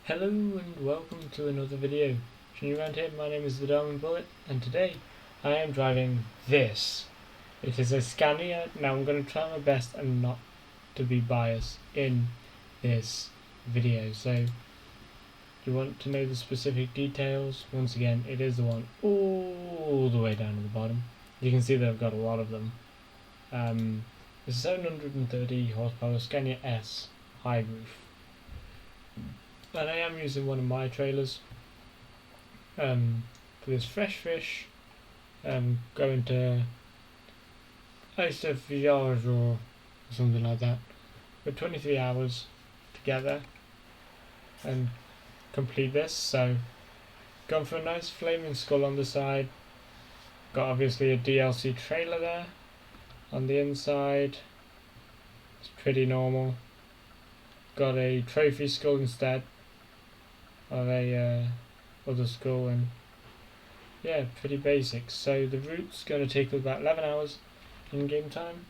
Hello and welcome to another video. If you're new around here, my name is the Diamond Bullet, and today I am driving this. It is a Scania. Now I'm going to try my best and not to be biased in this video. So, if you want to know the specific details, once again, it is the one all the way down to the bottom. You can see that I've got a lot of them. It's a 730 horsepower Scania S high roof. And I am using one of my trailers for this fresh fish going to GViRP or something like that for 23 hours together and complete this. So gone for a nice flaming skull on the side, got obviously a DLC trailer there on the inside, it's pretty normal, got a trophy skull instead of a other skull, and yeah, pretty basic. So the route's going to take about 11 hours in game time.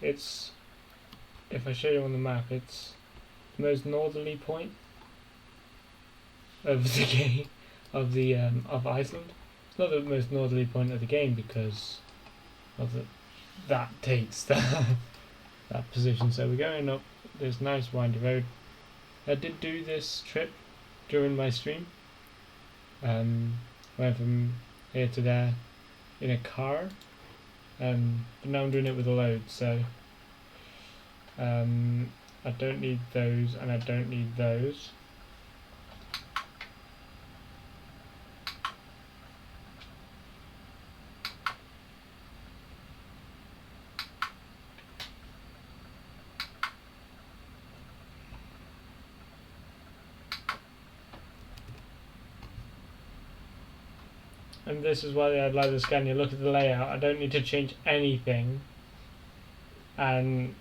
It's, if I show you on the map, it's the most northerly point of the game of Iceland. It's not the most northerly point of the game because of that takes that position. So we're going up this nice windy road. I did do this trip during my stream. Went from here to there in a car, but now I'm doing it with a load. So I don't need those, and I don't need those. And this is why I like the Scania. Look at the layout. I don't need to change anything, and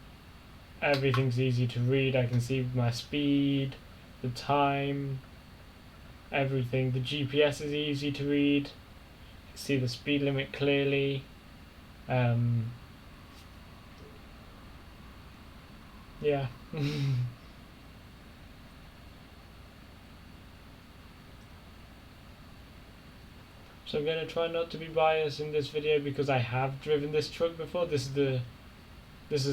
everything's easy to read. I can see my speed, the time, everything. The GPS is easy to read. You can see the speed limit clearly. Yeah. So I'm going to try not to be biased in this video because I have driven this truck before. This is the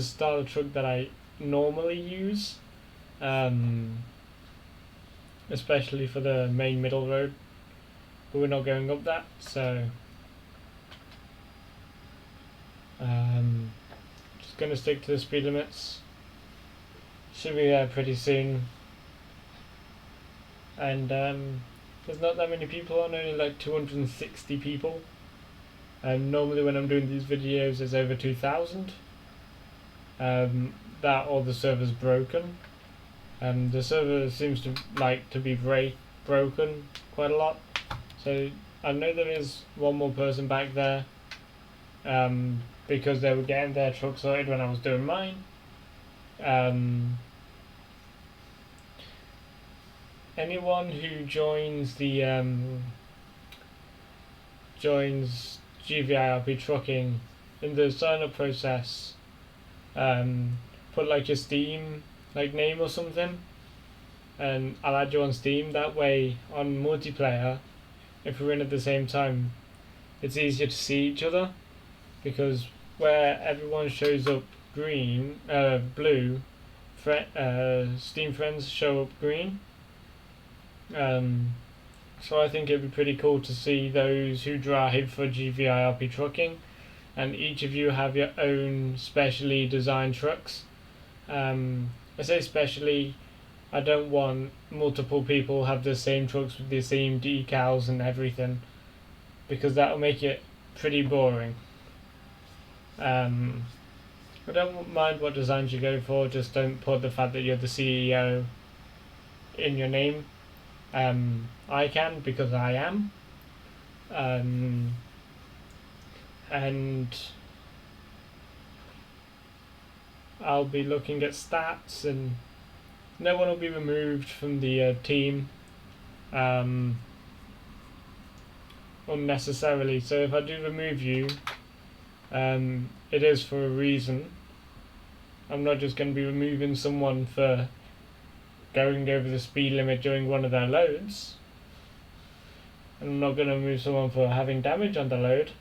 style of truck that I normally use, especially for the main middle road, but we're not going up that, so just going to stick to the speed limits. Should be there pretty soon, and there's not that many people on, only like 260 people. And normally when I'm doing these videos there's over 2,000. That or the server's broken. The server seems to like to be broken quite a lot. So I know there is one more person back there because they were getting their truck sorted when I was doing mine. Anyone who joins the joins GViRP Trucking in the sign up process, put like your Steam name or something, and I'll add you on Steam. That way on multiplayer, if we're in at the same time, it's easier to see each other, because where everyone shows up green, blue, Steam friends show up green. So I think it'd be pretty cool to see those who drive for GViRP Trucking, and each of you have your own specially designed trucks. I say specially, I don't want multiple people have the same trucks with the same decals and everything, because that'll make it pretty boring. I don't mind what designs you go for, just don't put the fact that you're the CEO in your name. I can, because I am, and I'll be looking at stats, and no one will be removed from the team unnecessarily. So if I do remove you, it is for a reason, I'm not just going to be removing someone for going over the speed limit during one of their loads. I'm not going to remove someone for having damage on the load.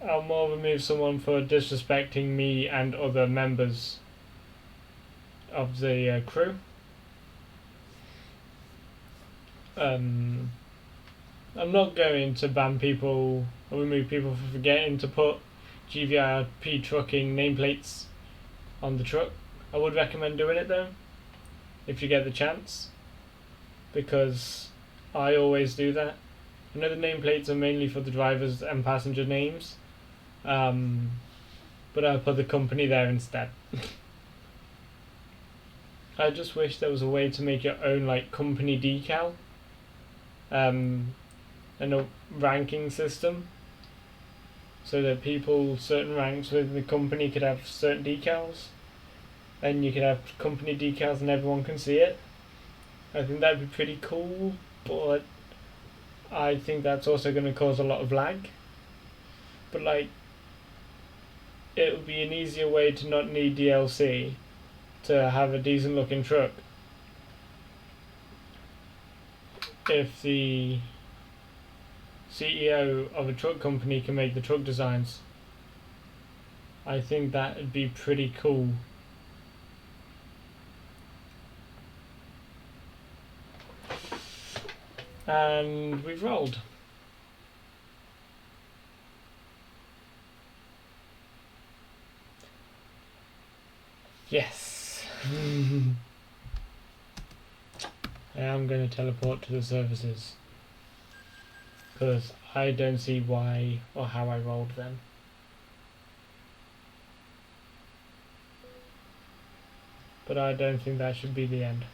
I'll more remove someone for disrespecting me and other members of the crew. I'm not going to ban people or remove people for forgetting to put GViRP Trucking nameplates on the truck. I would recommend doing it though, if you get the chance, because I always do that. I know the nameplates are mainly for the drivers and passenger names, but I put the company there instead. I just wish there was a way to make your own like company decal, and a ranking system, so that people certain ranks within the company could have certain decals, and you could have company decals and everyone can see it. I think that'd be pretty cool, but I think that's also going to cause a lot of lag. But like, it would be an easier way to not need DLC to have a decent looking truck if the CEO of a truck company can make the truck designs. I think that would be pretty cool. And we've rolled. Yes. I am going to teleport to the services, because I don't see why or how I rolled them. But I don't think that should be the end.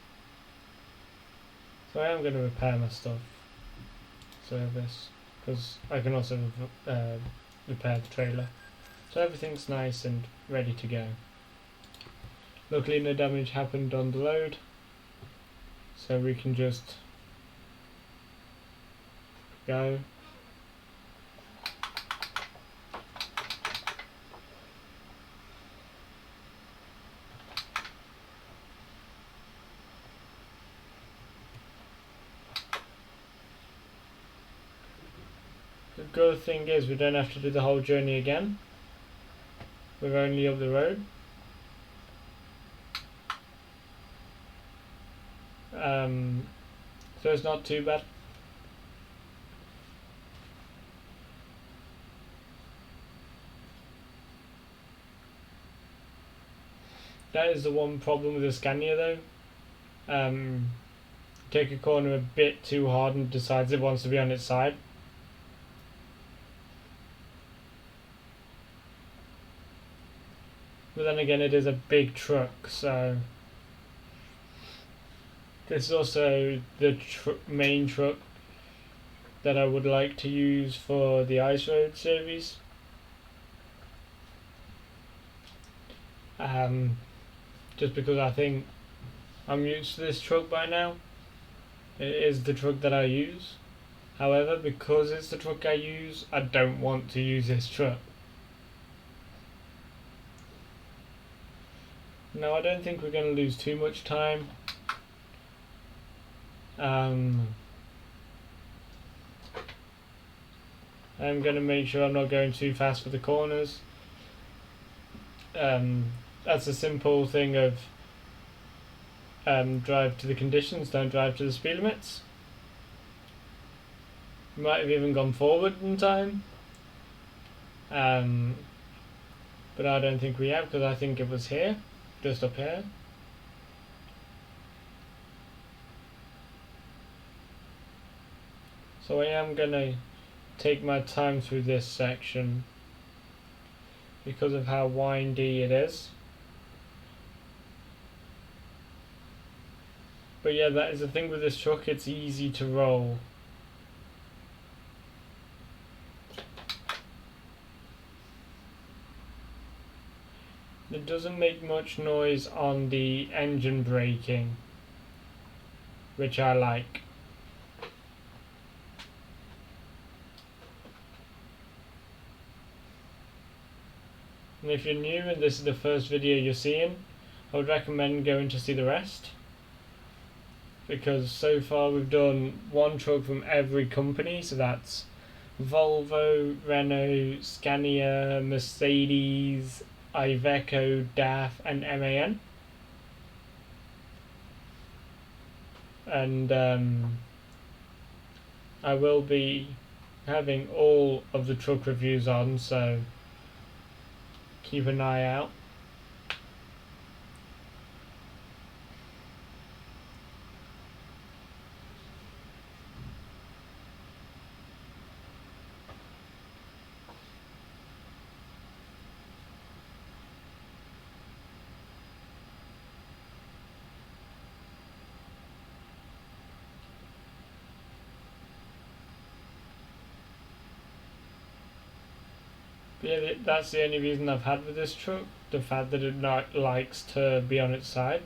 So I am going to repair my stuff. Service. Because I can also repair the trailer. So everything's nice and ready to go. Luckily no damage happened on the load, so we can just go. The good thing is we don't have to do the whole journey again. We're only up the road. So it's not too bad. That is the one problem with the Scania though. Take a corner a bit too hard and decides it wants to be on its side. But then again, it is a big truck, so this is also the main truck that I would like to use for the Ice Road series. Just because I think I'm used to this truck by now. It is the truck that I use. However, because it's the truck I use, I don't want to use this truck. No, I don't think we're going to lose too much time. I'm going to make sure I'm not going too fast for the corners. That's a simple thing of drive to the conditions, don't drive to the speed limits. We might have even gone forward in time. But I don't think we have, because I think it was here, just up here. So I am going to take my time through this section because of how windy it is. But yeah, that is the thing with this truck, it's easy to roll. It doesn't make much noise on the engine braking, which I like. And if you're new and this is the first video you're seeing, I would recommend going to see the rest, because so far we've done one truck from every company, so that's Volvo, Renault, Scania, Mercedes, Iveco, DAF and MAN. And I will be having all of the truck reviews on, so keep an eye out. But yeah, that's the only reason I've had with this truck, the fact that it not likes to be on its side.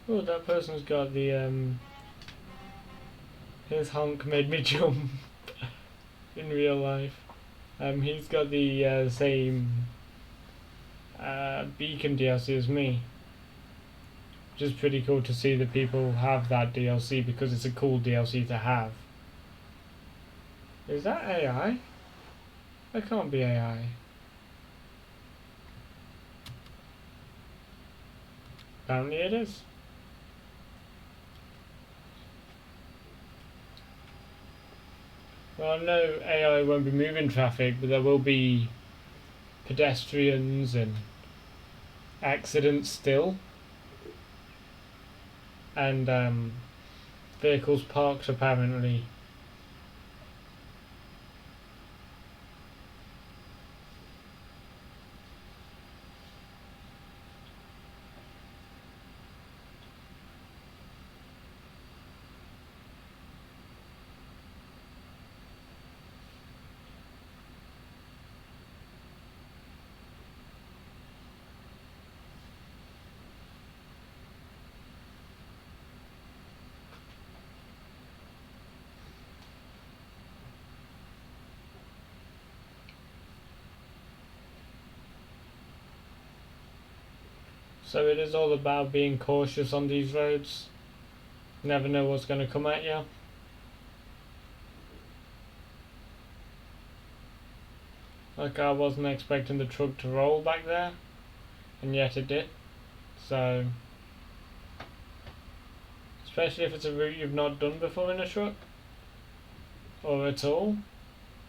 Oh, that person's got the his honk made me jump in real life. He's got the same beacon DLC as me, which is pretty cool to see that people have that DLC, because it's a cool DLC to have. Is that AI? That can't be AI. Apparently it is. Well, no, AI won't be moving traffic, but there will be pedestrians and accidents still, and vehicles parked apparently. So it is all about being cautious on these roads. You never know what's going to come at you. Like, I wasn't expecting the truck to roll back there, and yet it did. So, especially if it's a route you've not done before in a truck, or at all,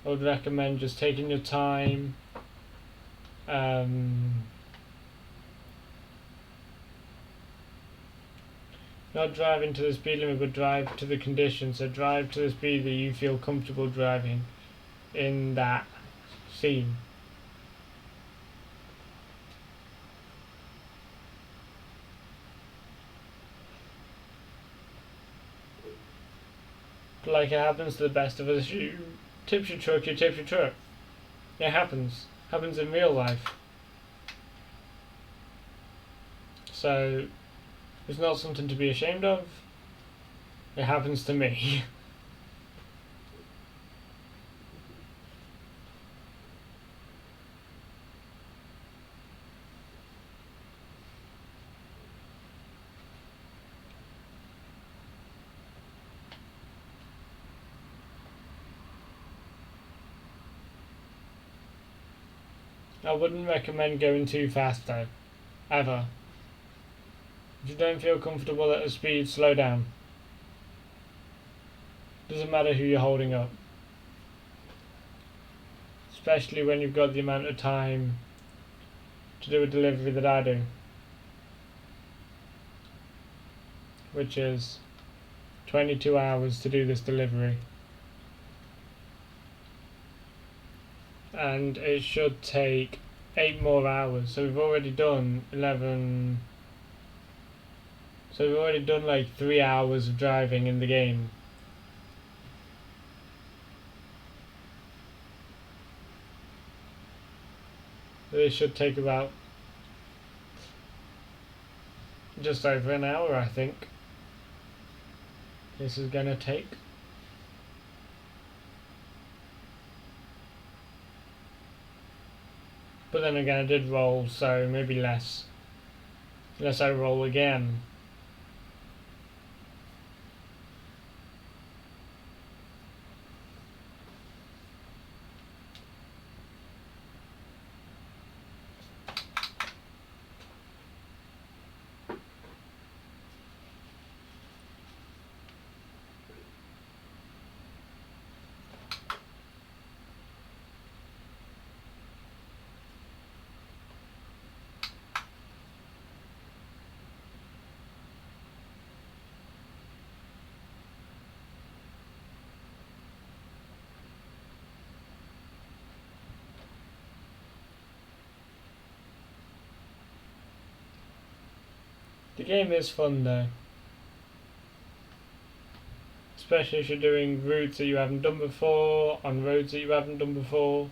I would recommend just taking your time. Not driving to the speed limit, but drive to the conditions. So drive to the speed that you feel comfortable driving in that scene. Like it happens to the best of us. You tips your truck, you tip your truck. It happens. Happens in real life. So it's not something to be ashamed of. It happens to me. I wouldn't recommend going too fast though, ever. If you don't feel comfortable at a speed, slow down. Doesn't matter who you're holding up. Especially when you've got the amount of time to do a delivery that I do, which is 22 hours to do this delivery. And it should take 8 more hours, so we've already done 11. So we've already done like 3 hours of driving in the game. This should take about just over an hour, I think. This is gonna take. But then again, I did roll, so maybe less. Unless I roll again. The game is fun though. Especially if you're doing routes that you haven't done before, on roads that you haven't done before.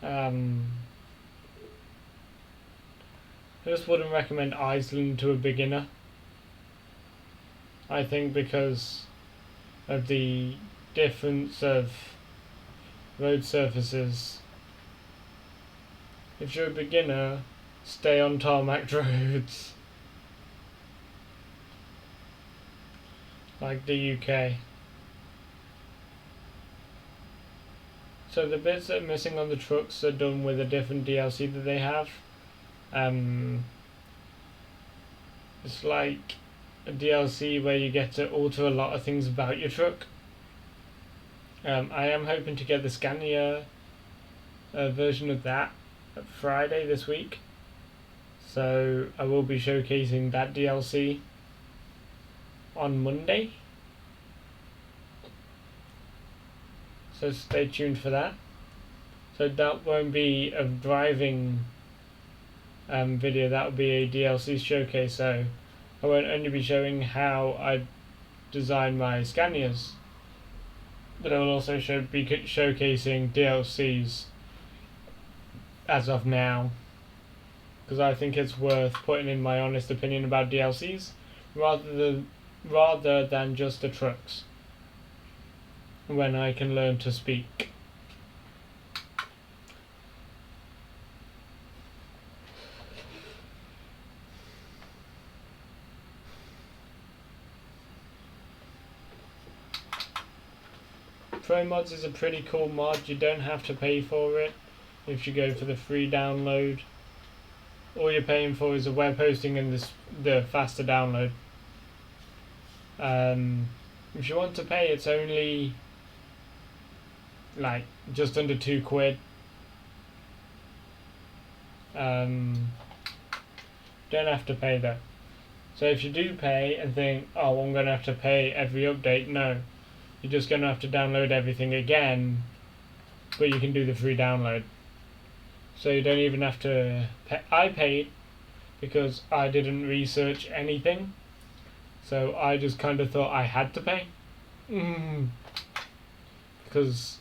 I just wouldn't recommend Iceland to a beginner. I think because of the difference of road surfaces. If you're a beginner, stay on tarmac roads. Like the UK. So the bits that are missing on the trucks are done with a different DLC that they have. It's like a DLC where you get to alter a lot of things about your truck. I am hoping to get the Scania version of that Friday this week. So I will be showcasing that DLC on Monday. So stay tuned for that. So that won't be a driving video, that will be a DLC showcase, so I won't only be showing how I design my Scanias, but I will also be showcasing DLCs as of now, because I think it's worth putting in my honest opinion about DLCs rather than just the trucks, when I can learn to speak. Pro Mods is a pretty cool mod. You don't have to pay for it if you go for the free download. All you're paying for is the web hosting and the faster download. If you want to pay, it's only like just under £2. Don't have to pay though. So if you do pay and think, oh, I'm going to have to pay every update, no. You're just going to have to download everything again, but you can do the free download. So you don't even have to pay. I paid because I didn't research anything, so I just kind of thought I had to pay. Because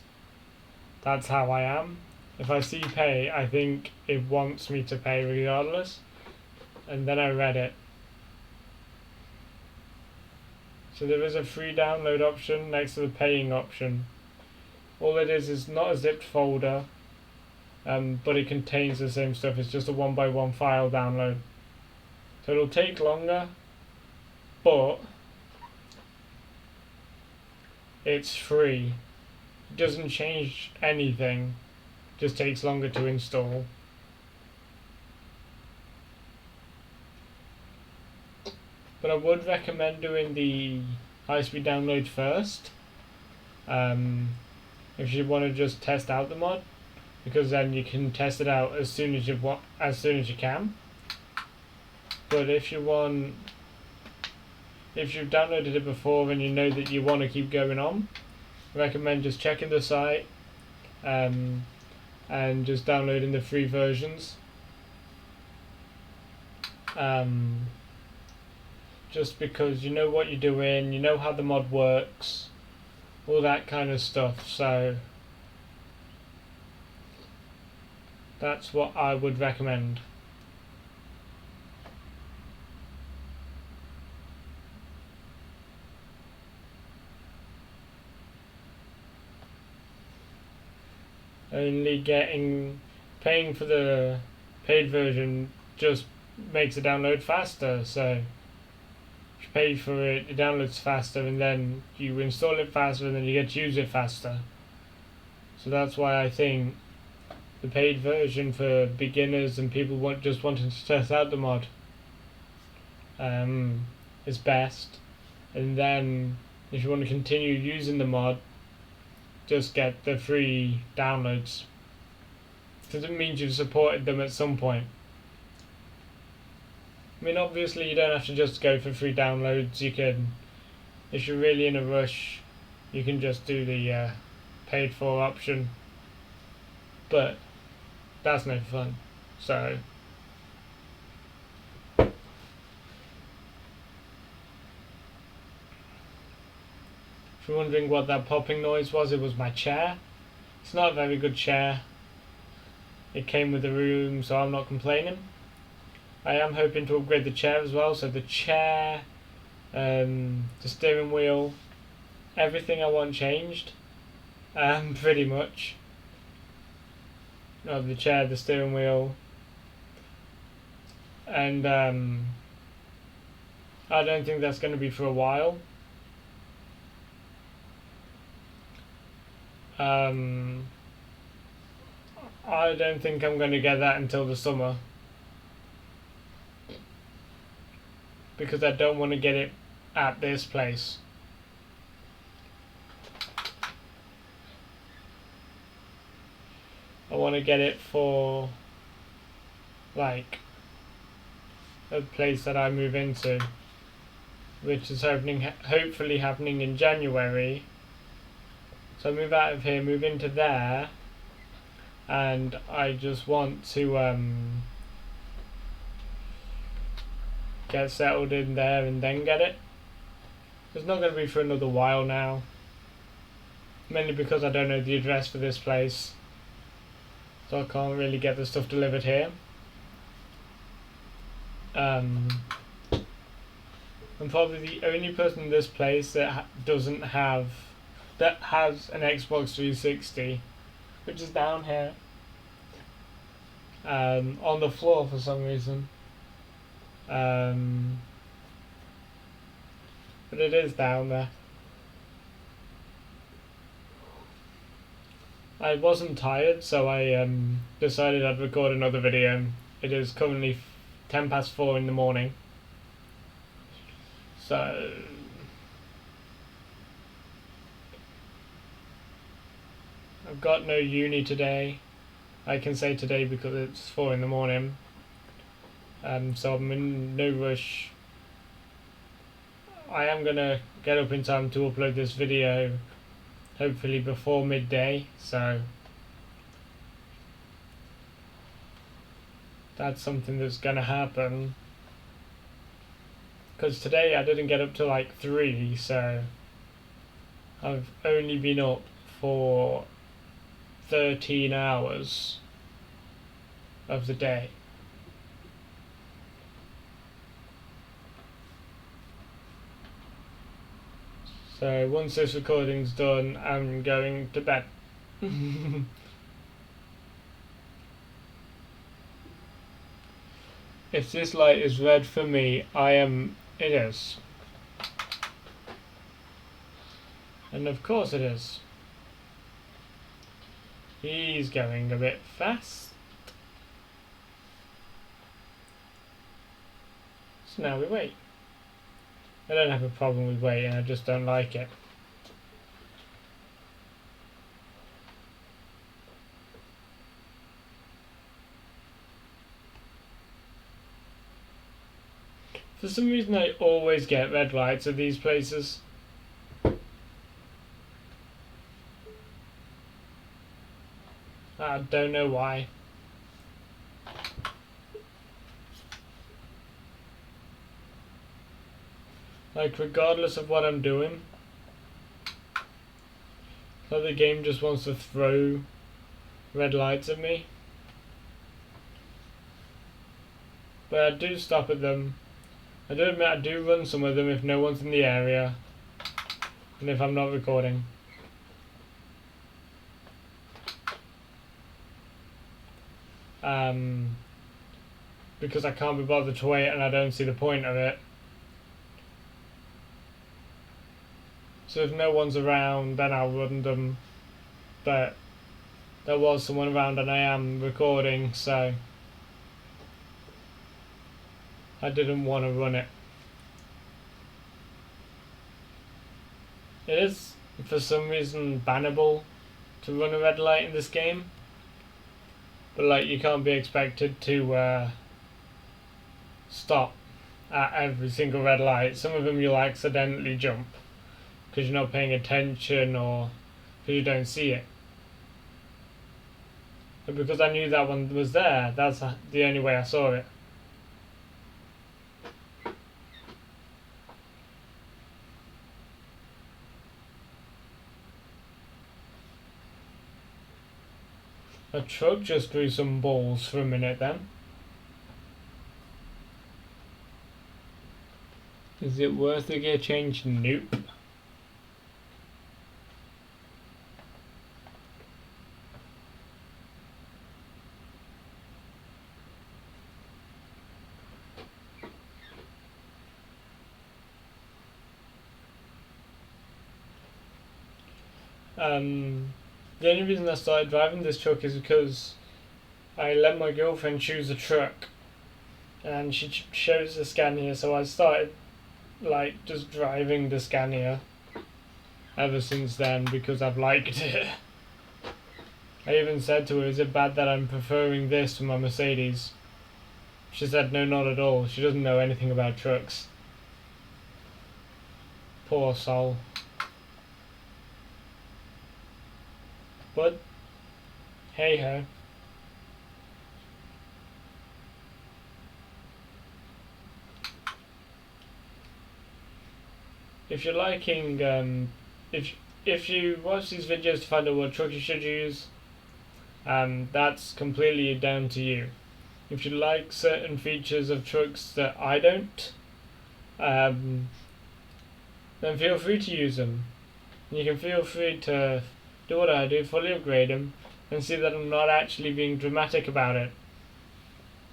that's how I am. If I see pay, I think it wants me to pay regardless. And then I read it. So there is a free download option next to the paying option. All it is not a zipped folder, but it contains the same stuff. It's just a 1x1 file download. So it'll take longer, but it's free. It doesn't change anything, just takes longer to install. But I would recommend doing the high-speed download first, if you want to just test out the mod, because then you can test it out as soon as you can. But if you've downloaded it before and you know that you want to keep going on, I recommend just checking the site and just downloading the free versions. Just because you know what you're doing, you know how the mod works, all that kind of stuff. So That's what I would recommend. Only paying for the paid version just makes the download faster, so if you pay for it, it downloads faster, and then you install it faster, and then you get to use it faster. So that's why I think the paid version for beginners and people just wanting to test out the mod is best. And then if you want to continue using the mod, just get the free downloads, because it means you've supported them at some point. I mean, obviously you don't have to just go for free downloads. You can, if you're really in a rush, you can just do the paid for option, but that's no fun. So if you're wondering what that popping noise was, it was my chair. It's not a very good chair. It came with the room, so I'm not complaining. I am hoping to upgrade the chair as well, so the chair, the steering wheel, everything I want changed, pretty much. No, the chair, the steering wheel, and I don't think that's going to be for a while. I don't think I'm going to get that until the summer, because I don't want to get it at this place. I want to get it for like a place that I move into, which is hopefully happening in January. So I move out of here, move into there, and I just want to get settled in there and then get it. It's not going to be for another while now, mainly because I don't know the address for this place, so I can't really get the stuff delivered here. I'm probably the only person in this place that has an Xbox 360, which is down here on the floor for some reason. But it is down there. I wasn't tired, so I decided I'd record another video. It is currently 4:10 in the morning, so I've got no uni today. I can say today because it's 4 in the morning. So I'm in no rush. I am gonna get up in time to upload this video, hopefully before midday, so that's something that's gonna happen. Because today I didn't get up till like 3, so I've only been up for 13 hours of the day. So once this recording's done, I'm going to bed. If this light is red for me, it is. And of course it is. He's going a bit fast. So now we wait. I don't have a problem with waiting, I just don't like it. For some reason I always get red lights at these places. I don't know why. Like, regardless of what I'm doing, so the game just wants to throw red lights at me. but I do stop at them. I do admit I do run some of them if no one's in the area and if I'm not recording. Because I can't be bothered to wait and I don't see the point of it. So if no one's around, then I'll run them. But there was someone around and I am recording, so I didn't want to run it. It is, for some reason, bannable to run a red light in this game. But like, you can't be expected to stop at every single red light. Some of them you'll accidentally jump because you're not paying attention or because you don't see it. But because I knew that one was there, that's the only way I saw it. A truck just drew some balls for a minute then. Is it worth the gear change? Nope. The only reason I started driving this truck is because I let my girlfriend choose a truck and she chose the Scania, so I started like just driving the Scania ever since then because I've liked it. I even said to her, is it bad that I'm preferring this to my Mercedes? She said no, not at all. She doesn't know anything about trucks. Poor soul. But hey ho. If you're liking, if you watch these videos to find out what truck you should use, that's completely down to you. If you like certain features of trucks that I don't, then feel free to use them. You can feel free to do what I do, fully upgrade them, and see that I'm not actually being dramatic about it.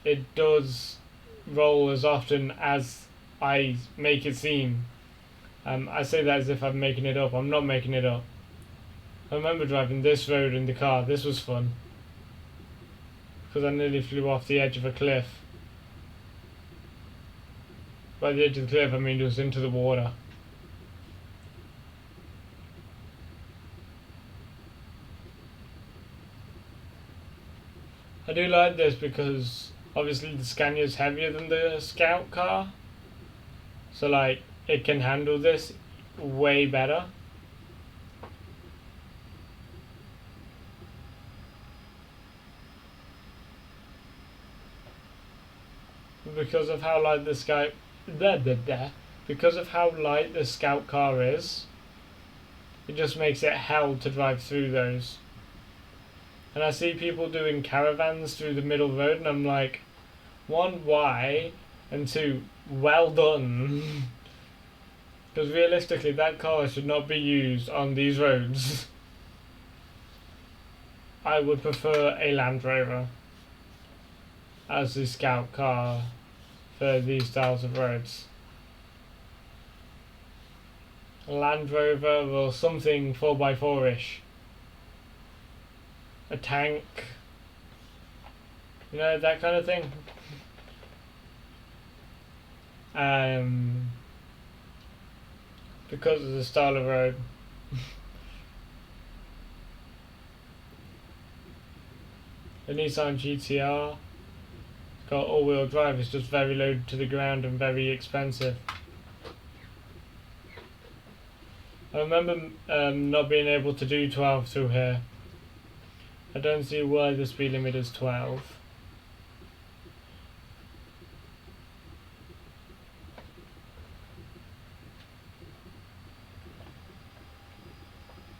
It does roll as often as I make it seem. I say that as if I'm making it up. I'm not making it up. I remember driving this road in the car. This was fun. Because I nearly flew off the edge of a cliff. By the edge of the cliff, I mean just into the water. I do like this because obviously the Scania is heavier than the Scout car. So like, it can handle this way better. Because of how light the because of how light the Scout car is, it just makes it hell to drive through those. And I see people doing caravans through the middle road and I'm like, one, why? And two, well done. Because realistically that car should not be used on these roads. I would prefer a Land Rover as the Scout car for these styles of roads. A Land Rover or something 4x4-ish. A tank. You know, that kind of thing. Because of the style of road. The Nissan GTR. It's got all-wheel drive, it's just very low to the ground and very expensive. I remember not being able to do 12 through here. I don't see why the speed limit is 12.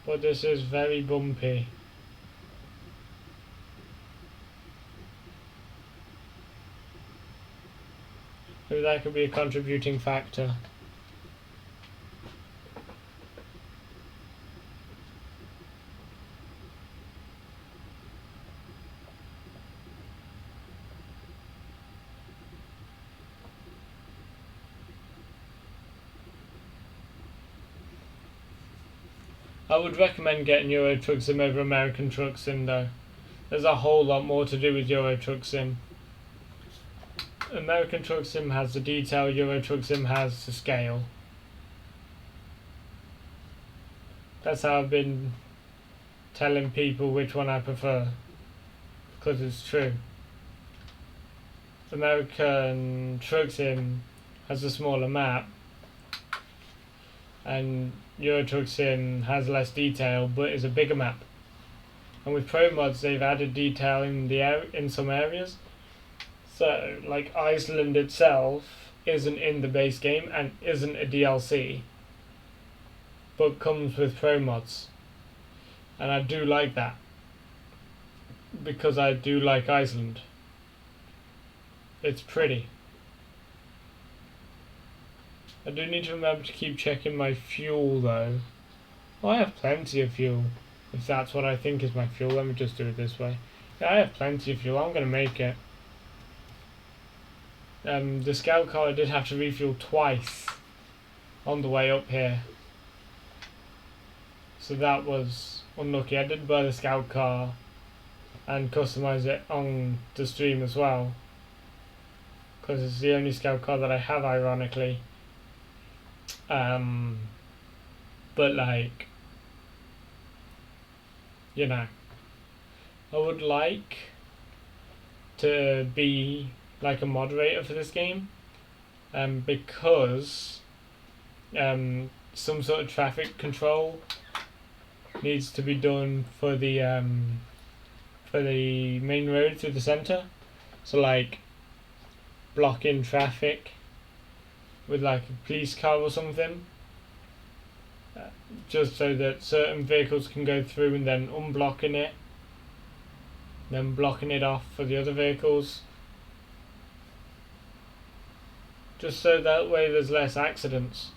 But this is very bumpy. Maybe that could be a contributing factor. I would recommend getting Euro Truck Sim over American Truck Sim though. There's a whole lot more to do with Euro Truck Sim. American Truck Sim has the detail, Euro Truck Sim has the scale. That's how I've been telling people which one I prefer, because it's true. American Truck Sim has a smaller map, and Euro Truck Sim has less detail but is a bigger map. And with pro mods, they've added detail in some areas. So, like Iceland itself isn't in the base game and isn't a DLC, but comes with pro mods, and I do like that because I do like Iceland. It's pretty. I do need to remember to keep checking my fuel though. Well, I have plenty of fuel. If that's what I think is my fuel, let me just do it this way. Yeah, I have plenty of fuel. I'm gonna make it. The scout car I did have to refuel twice on the way up here, so that was unlucky. I did buy the scout car and customize it on the stream as well, because it's the only scout car that I have, ironically. But like, you know, I would like to be like a moderator for this game, because some sort of traffic control needs to be done for the main road through the centre. So like blocking traffic with like a police car or something, just so that certain vehicles can go through, and then unblocking it, then blocking it off for the other vehicles, just so that way there's less accidents.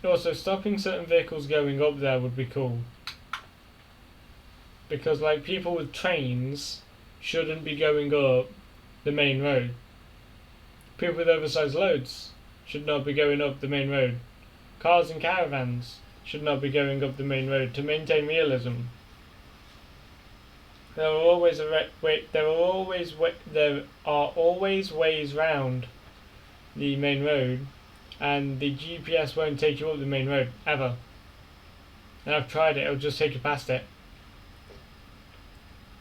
Also, stopping certain vehicles going up there would be cool, because like people with trains shouldn't be going up the main road. People with oversized loads should not be going up the main road. Cars and caravans should not be going up the main road to maintain realism. There are always ways round the main road, and the GPS won't take you up the main road ever. And I've tried it; it'll just take you past it.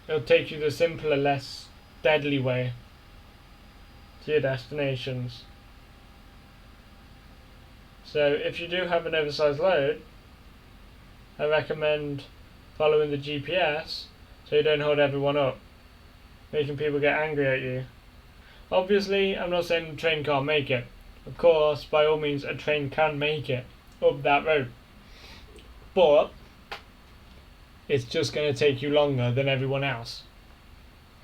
It'll take you the simpler, less deadly way to your destinations. So if you do have an oversized load, I recommend following the GPS so you don't hold everyone up, making people get angry at you. Obviously, I'm not saying the train can't make it. Of course, by all means, a train can make it up that road. But it's just going to take you longer than everyone else,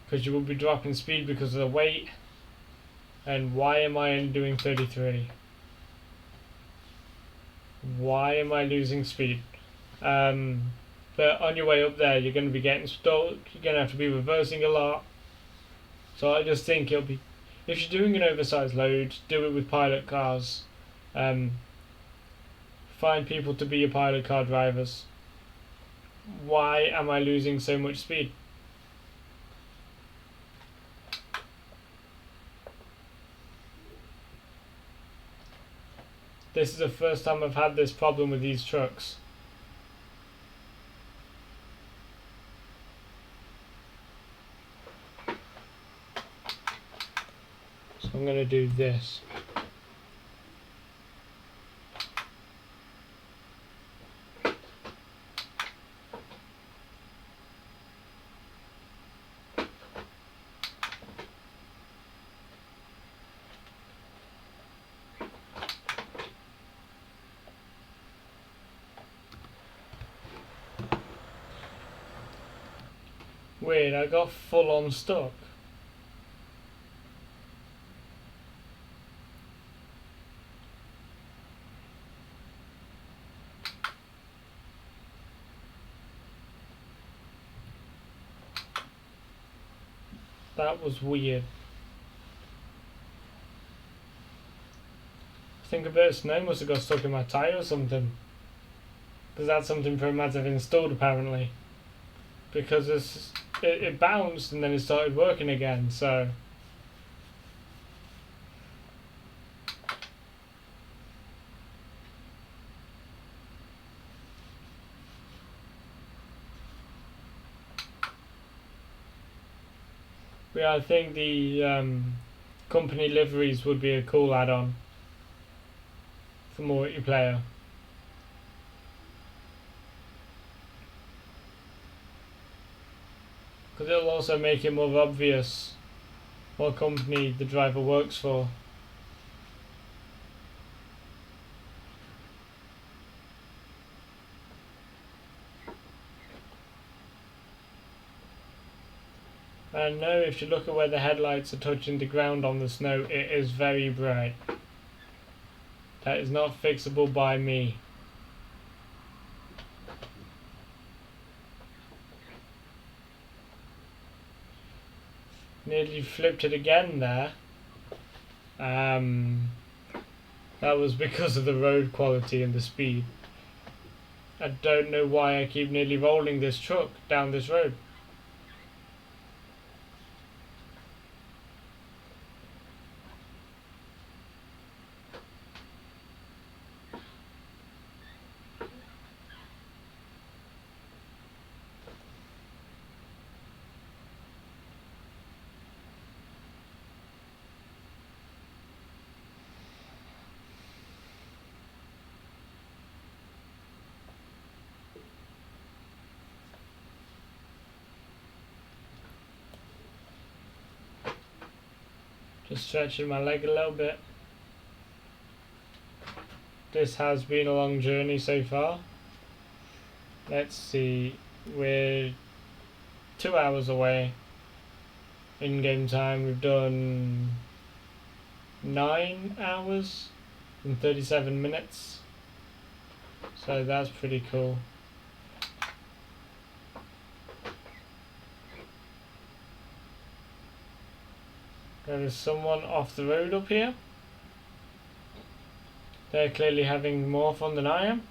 because you will be dropping speed because of the weight. And why am I only doing 33? Why am I losing speed? But on your way up there, you're going to be getting stuck. You're going to have to be reversing a lot. So I just think it'll be, if you're doing an oversized load, do it with pilot cars. Find people to be your pilot car drivers. Why am I losing so much speed? This is the first time I've had this problem with these trucks. So I'm going to do this. Weird, I got full on stuck. That was weird. I think a bit of snow must have got stuck in my tyre or something. Because that's something ProMads have installed apparently. Because it bounced and then it started working again, so... But yeah, I think the company liveries would be a cool add-on for multiplayer. Because it'll also make it more obvious what company the driver works for. And now if you look at where the headlights are touching the ground on the snow, it is very bright. That is not fixable by me. Nearly flipped it again there. That was because of the road quality and the speed. I don't know why I keep nearly rolling this truck down this road. Just stretching my leg a little bit. This has been a long journey so far. Let's see, we're 2 hours away. In game time we've done 9 hours and 37 minutes. So that's pretty cool. There is someone off the road up here. They're clearly having more fun than I am.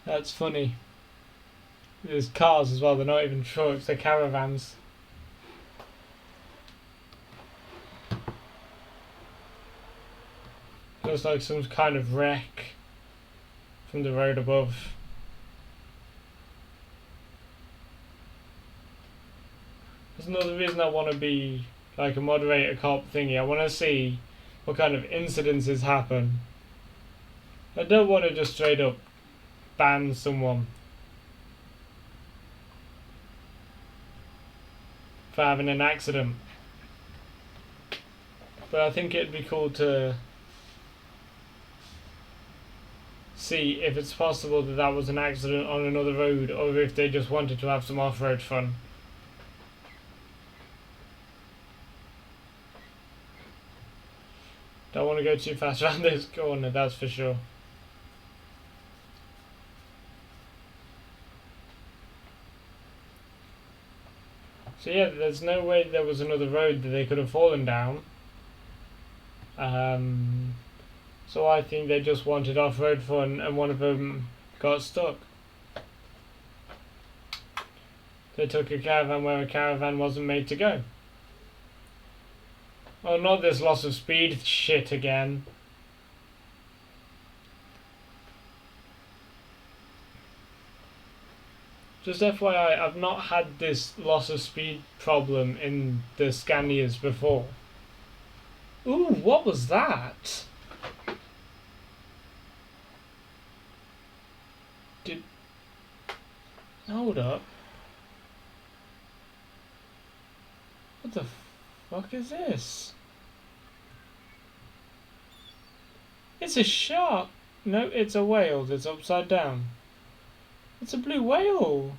That's funny. There's cars as well, they're not even trucks, they're caravans. Looks like some kind of wreck from the road above. There's another reason I want to be like a moderator cop thingy. I want to see what kind of incidences happen. I don't want to just straight up ban someone for having an accident. But I think it'd be cool to see if it's possible that that was an accident on another road, or if they just wanted to have some off-road fun. Don't want to go too fast around this corner, that's for sure. So yeah, there's no way there was another road that they could have fallen down. So I think they just wanted off-road fun and one of them got stuck. They took a caravan where a caravan wasn't made to go. Oh, not this loss of speed shit again. Just FYI, I've not had this loss of speed problem in the Scanias before. Ooh, what was that? Hold up. What the fuck is this? It's a shark. No, it's a whale that's upside down. It's a blue whale.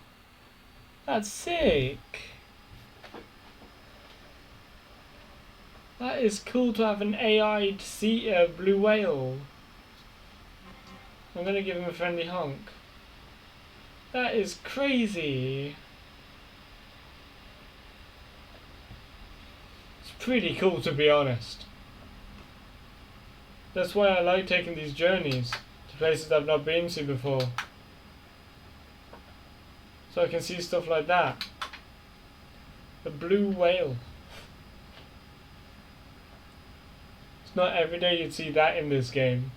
That's sick. That is cool to have an AI'd blue whale. I'm gonna give him a friendly honk. That is crazy. It's pretty cool, to be honest. That's why I like taking these journeys to places I've not been to before. So I can see stuff like that. A blue whale. It's not every day you'd see that in this game.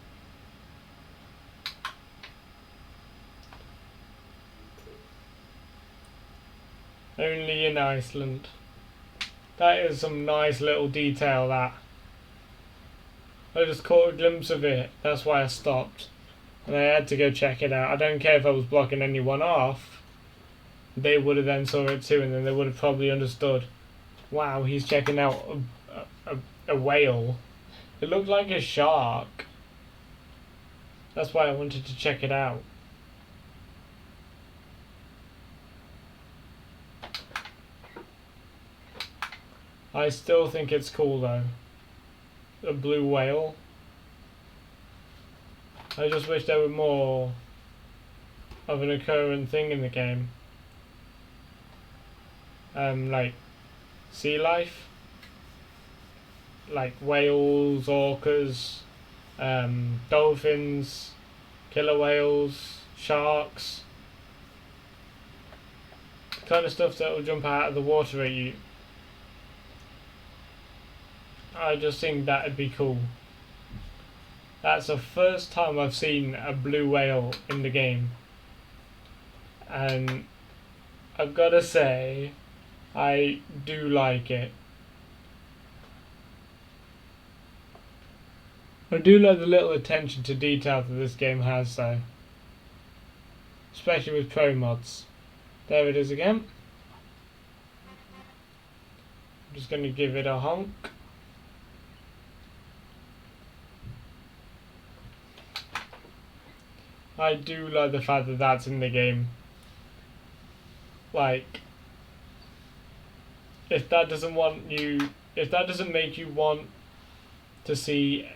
Only in Iceland. That is some nice little detail, that. I just caught a glimpse of it, that's why I stopped. And I had to go check it out. I don't care if I was blocking anyone off. They would have then saw it too, and then they would have probably understood. Wow, he's checking out a whale. It looked like a shark. That's why I wanted to check it out. I still think it's cool though. A blue whale. I just wish there were more of an occurrent thing in the game. Like sea life. Like whales, orcas, dolphins, killer whales, sharks. The kind of stuff that will jump out of the water at you. I just think that'd be cool. That's the first time I've seen a blue whale in the game. And I've got to say, I do like it. I do like the little attention to detail that this game has though. Especially with pro mods. There it is again. I'm just going to give it a honk. I do like the fact that that's in the game. Like, if that doesn't make you want to see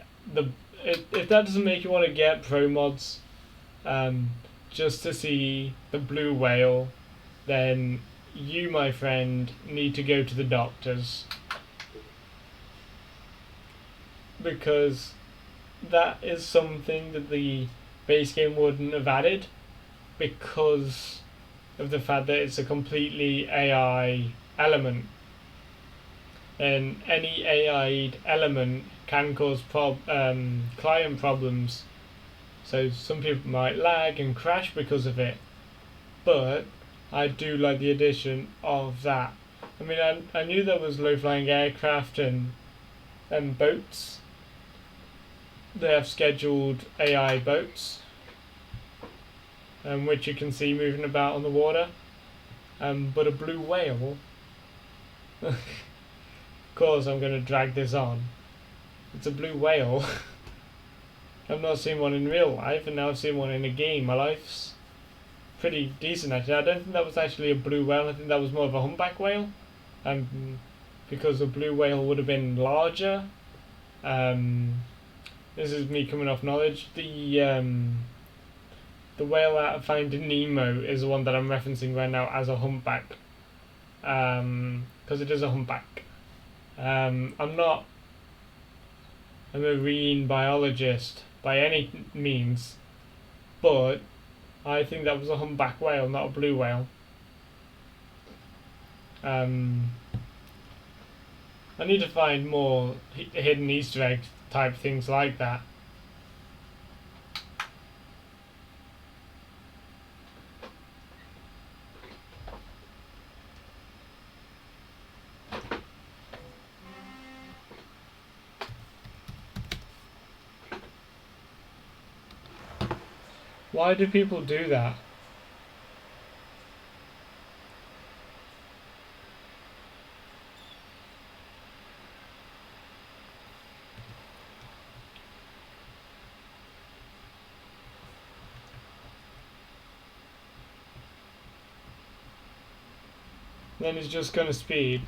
if that doesn't make you want to get pro mods, just to see the blue whale, then you, my friend, need to go to the doctors. Because that is something that the base game wouldn't have added, because of the fact that it's a completely AI element. And any AI element can cause client problems. So some people might lag and crash because of it. But I do like the addition of that. I mean, I knew there was low-flying aircraft and boats. They have scheduled AI boats, which you can see moving about on the water. But a blue whale... Of course I'm going to drag this on. It's a blue whale. I've not seen one in real life, and now I've seen one in a game. My life's pretty decent actually. I don't think that was actually a blue whale. I think that was more of a humpback whale. Because the blue whale would have been larger. This is me coming off knowledge. The whale out of Finding Nemo is the one that I'm referencing right now as a humpback. Because it is a humpback. I'm not a marine biologist by any means, but I think that was a humpback whale, not a blue whale. I need to find more hidden Easter egg type things like that. Why do people do that? Then it's just gonna speed.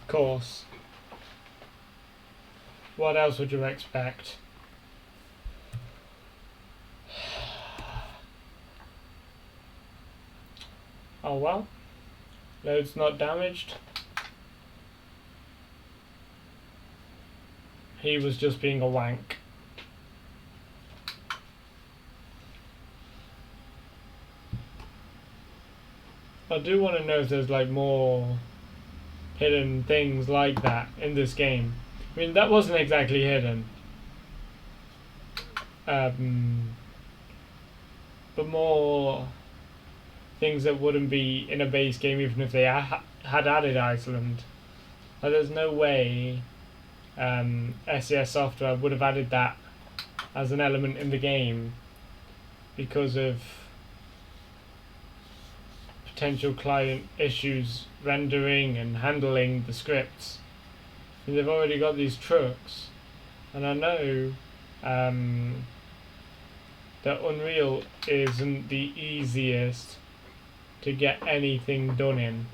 Of course. What else would you expect? Oh well. Load's not damaged. He was just being a wank. I do want to know if there's like more hidden things like that in this game. I mean, that wasn't exactly hidden. But more things that wouldn't be in a base game even if they had added Iceland. Like, there's no way SES Software would have added that as an element in the game because of potential client issues rendering and handling the scripts. And they've already got these trucks, and I know that Unreal isn't the easiest to get anything done in.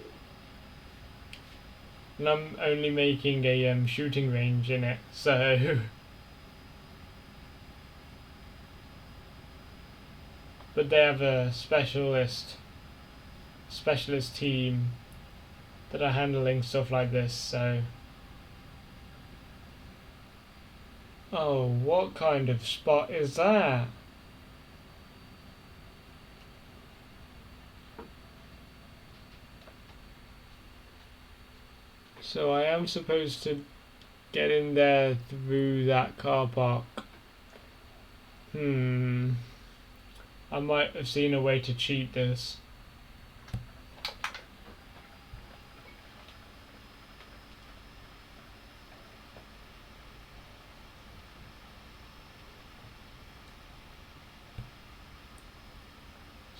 And I'm only making a shooting range in it, so but they have a specialist team that are handling stuff like this, so oh, what kind of spot is that? So I am supposed to get in there through that car park. I might have seen a way to cheat this.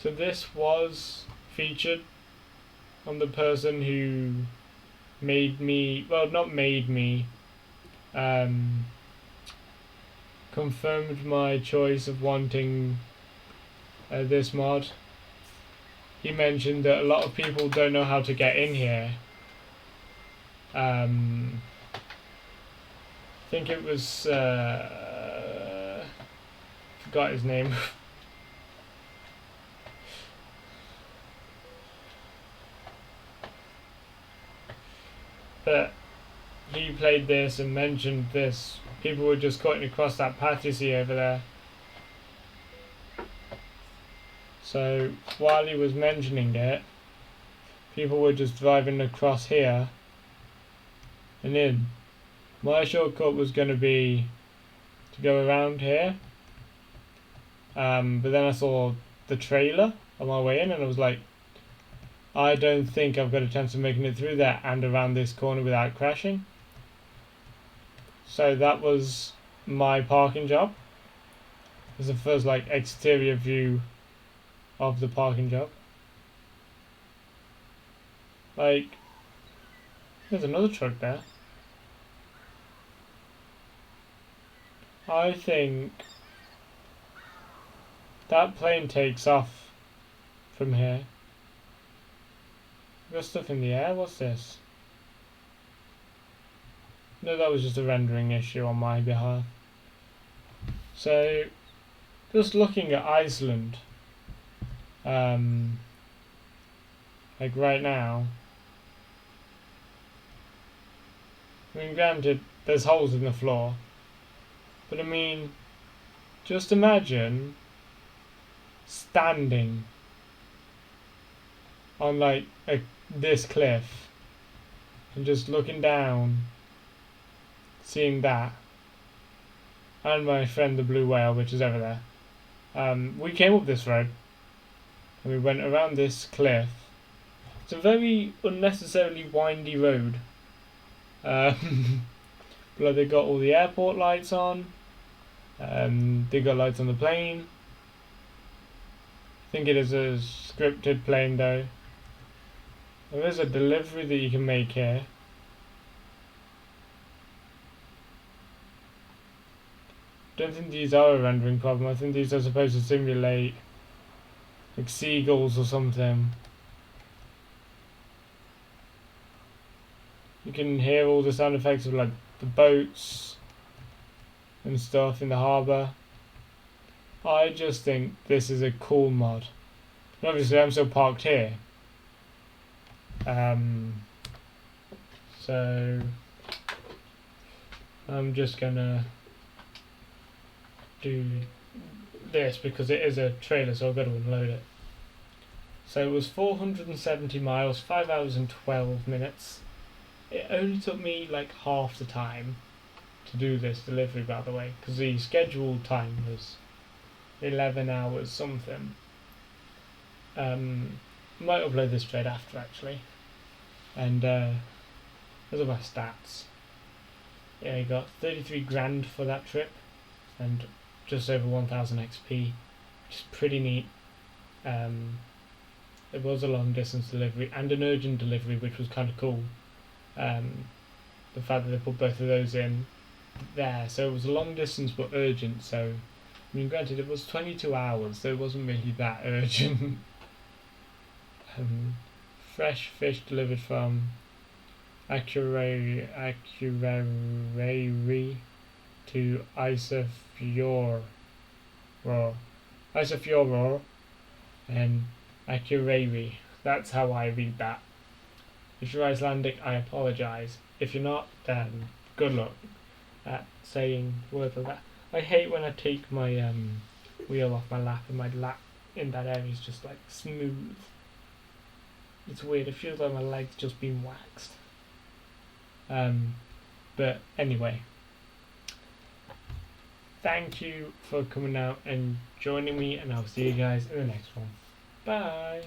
So this was featured on the person who made me, well, not made me, confirmed my choice of wanting this mod. He mentioned that a lot of people don't know how to get in here. I think it was, forgot his name. But he played this and mentioned this. People were just cutting across that path you see over there. So while he was mentioning it, people were just driving across here and in. My shortcut was going to be to go around here, but then I saw the trailer on my way in and I was like, I don't think I've got a chance of making it through there and around this corner without crashing. So that was my parking job. It's the first like exterior view of the parking job. Like, there's another truck there. I think that plane takes off from here. Got stuff in the air, what's this? No, that was just a rendering issue on my behalf. So, just looking at Iceland, like right now, I mean, granted, there's holes in the floor, but I mean, just imagine standing on like this cliff and just looking down, seeing that, and my friend the blue whale, which is over there. We came up this road and we went around this cliff. It's a very unnecessarily windy road. But they got all the airport lights on. They got lights on the plane. I think it is a scripted plane though. There is a delivery that you can make here. Don't think these are a rendering problem. I think these are supposed to simulate like seagulls or something. You can hear all the sound effects of like the boats and stuff in the harbour. I just think this is a cool mod. And obviously I'm still parked here. So I'm just gonna do this because it is a trailer, so I've got to unload it. So it was 470 miles, 5 hours and 12 minutes. It only took me like half the time to do this delivery, by the way, because the scheduled time was 11 hours something. Might upload this straight after actually. And those are my stats. Yeah, I got 33 grand for that trip and just over 1000 XP, which is pretty neat. It was a long distance delivery and an urgent delivery, which was kind of cool. The fact that they put both of those in there, so it was a long distance but urgent. So I mean, granted, it was 22 hours, so it wasn't really that urgent. Fresh fish delivered from Akureyri to Isafjordur and Akureyri. That's how I read that. If you're Icelandic, I apologise. If you're not, then good luck at saying words like that. I hate when I take my wheel off my lap and my lap in that area is just like smooth. It's weird, it feels like my leg's just been waxed. But anyway, thank you for coming out and joining me, and I'll see you guys in the next one. Bye!